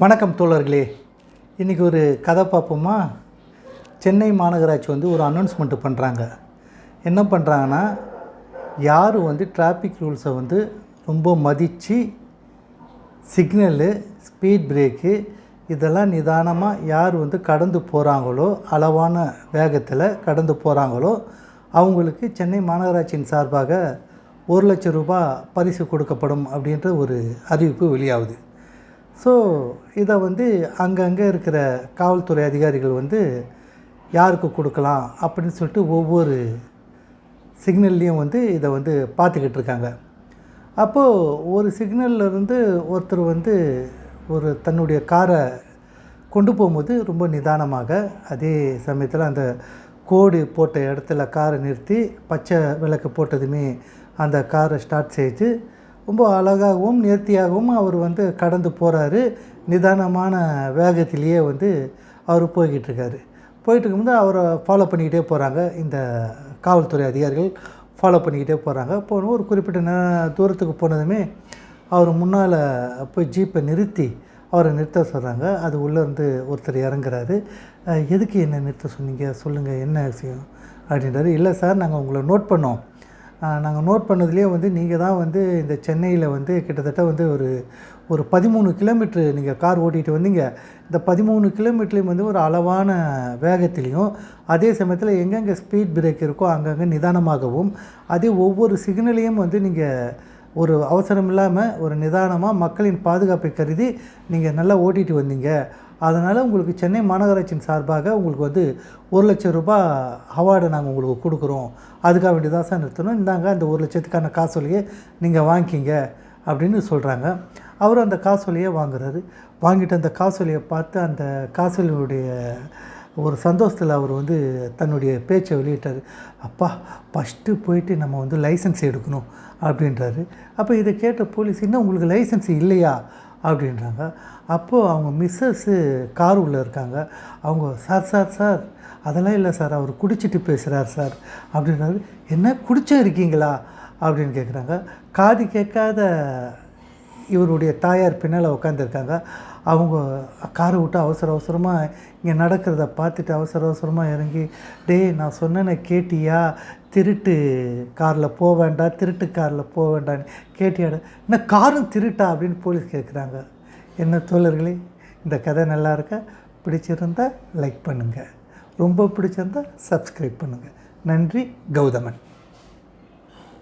வணக்கம் தோழர்களே. இன்றைக்கி ஒரு கதை பார்ப்போமா? சென்னை மாநகராட்சி ஒரு அனௌன்ஸ்மெண்ட்டு பண்ணுறாங்க. என்ன பண்ணுறாங்கன்னா, யார் டிராஃபிக் ரூல்ஸை ரொம்ப மதித்து சிக்னலு, ஸ்பீட் பிரேக்கு இதெல்லாம் நிதானமாக யார் கடந்து போகிறாங்களோ, அளவான வேகத்தில் கடந்து போகிறாங்களோ அவங்களுக்கு சென்னை மாநகராட்சியின் சார்பாக 1 லட்சம் ரூபாய் பரிசு கொடுக்கப்படும் அப்படின்ற ஒரு அறிவிப்பு வெளியாகுது. ஸோ இதை அங்கங்கே இருக்கிற காவல்துறை அதிகாரிகள் யாருக்கு கொடுக்கலாம் அப்படின்னு சொல்லிட்டு ஒவ்வொரு சிக்னல்லையும் இதை பார்த்துக்கிட்டு இருக்காங்க. அப்போது ஒரு சிக்னல்லேருந்து ஒருத்தர் ஒரு தன்னுடைய காரை கொண்டு போகும்போது ரொம்ப நிதானமாக, அதே சமயத்தில் அந்த கோடு போட்ட இடத்துல காரை நிறுத்தி பச்சை விளக்கு போட்டதுமே அந்த காரை ஸ்டார்ட் செய்து ரொம்ப அழகாகவும் நேர்த்தியாகவும் அவர் கடந்து போகிறாரு. நிதானமான வேகத்திலேயே அவர் போய்கிட்டுருக்காரு. போயிட்டுருக்கும்போது அவரை ஃபாலோ பண்ணிக்கிட்டே போகிறாங்க. இந்த காவல்துறை அதிகாரிகள் ஃபாலோ பண்ணிக்கிட்டே போகிறாங்க. போன ஒரு குறிப்பிட்ட தூரத்துக்கு போனதுமே அவர் முன்னால் போய் ஜீப்பை நிறுத்தி அவரை நிறுத்த சொல்கிறாங்க. அது உள்ளேருந்து ஒருத்தர் இறங்குறாரு. எதுக்கு என்ன நிறுத்த சொன்னீங்க, சொல்லுங்கள் என்ன விஷயம் அப்படின்றாரு. இல்லை சார், நாங்கள் உங்களை நோட் பண்ணோம். நாங்கள் நோட் பண்ணதுலேயே நீங்கள் தான் இந்த சென்னையில் கிட்டத்தட்ட ஒரு 13 கிலோமீட்ரு நீங்கள் கார் ஓட்டிகிட்டு வந்தீங்க. இந்த 13 கிலோமீட்டர்லேயும் ஒரு அளவான வேகத்திலையும், அதே சமயத்தில் எங்கெங்கே ஸ்பீட் பிரேக் இருக்கோ அங்கங்கே நிதானமாகவும், அதே ஒவ்வொரு சிக்னலையும் நீங்கள் ஒரு அவசரம் இல்லாமல் ஒரு நிதானமாக மக்களின் பாதுகாப்பை கருதி நீங்கள் நல்லா ஓட்டிகிட்டு வந்தீங்க. அதனால் உங்களுக்கு சென்னை மாநகராட்சியின் சார்பாக உங்களுக்கு 1 லட்சம் ரூபாய் அவார்டை நாங்கள் உங்களுக்கு கொடுக்குறோம். அதுக்காக வேண்டி தான் சார் நிறுத்தணும். இந்தாங்க அந்த 1 லட்சத்துக்கான காசோலையை நீங்கள் வாங்கிக்கிங்க அப்படின்னு சொல்கிறாங்க. அவர் அந்த காசோலையை வாங்குறாரு. வாங்கிட்டு அந்த காசோலையை பார்த்து அந்த காசோலையுடைய ஒரு சந்தோஷத்தில் அவர் தன்னுடைய பேச்சை வெளியிட்டார். அப்பா, ஃபஸ்ட்டு போயிட்டு நம்ம லைசன்ஸ் எடுக்கணும் அப்படின்றாரு. அப்போ இதை கேட்ட போலீஸ், இன்னும் உங்களுக்கு லைசன்ஸ் இல்லையா அப்படின்றாங்க. அப்போது அவங்க மிஸ்ஸஸ்ஸு கார் உள்ளே இருக்காங்க. அவங்க சார் அதெல்லாம் இல்லை சார், அவர் குடிச்சிட்டு பேசுகிறார் சார் அப்படின்றாரு. என்ன குடிச்சா இருக்கீங்களா அப்படின்னு கேட்குறாங்க. காது கேட்காத இவருடைய தாயார் பின்னால் உட்காந்துருக்காங்க. அவங்க காரை விட்டு அவசரமாக இங்கே நடக்கிறத பார்த்துட்டு அவசரமாக இறங்கி, நான் சொன்னேன்னு கேட்டியா, திருட்டு காரில் போக வேண்டாம், திருட்டு காரில் போக வேண்டான்னு கேட்டியாட, என்ன காரும் திருட்டா அப்படின்னு போலீஸ் கேட்குறாங்க. என்ன தோழர்களே, இந்த கதை நல்லா இருக்கா? பிடிச்சிருந்தால் லைக் பண்ணுங்கள், ரொம்ப பிடிச்சிருந்தால் சப்ஸ்கிரைப் பண்ணுங்கள். நன்றி. கௌதமன்.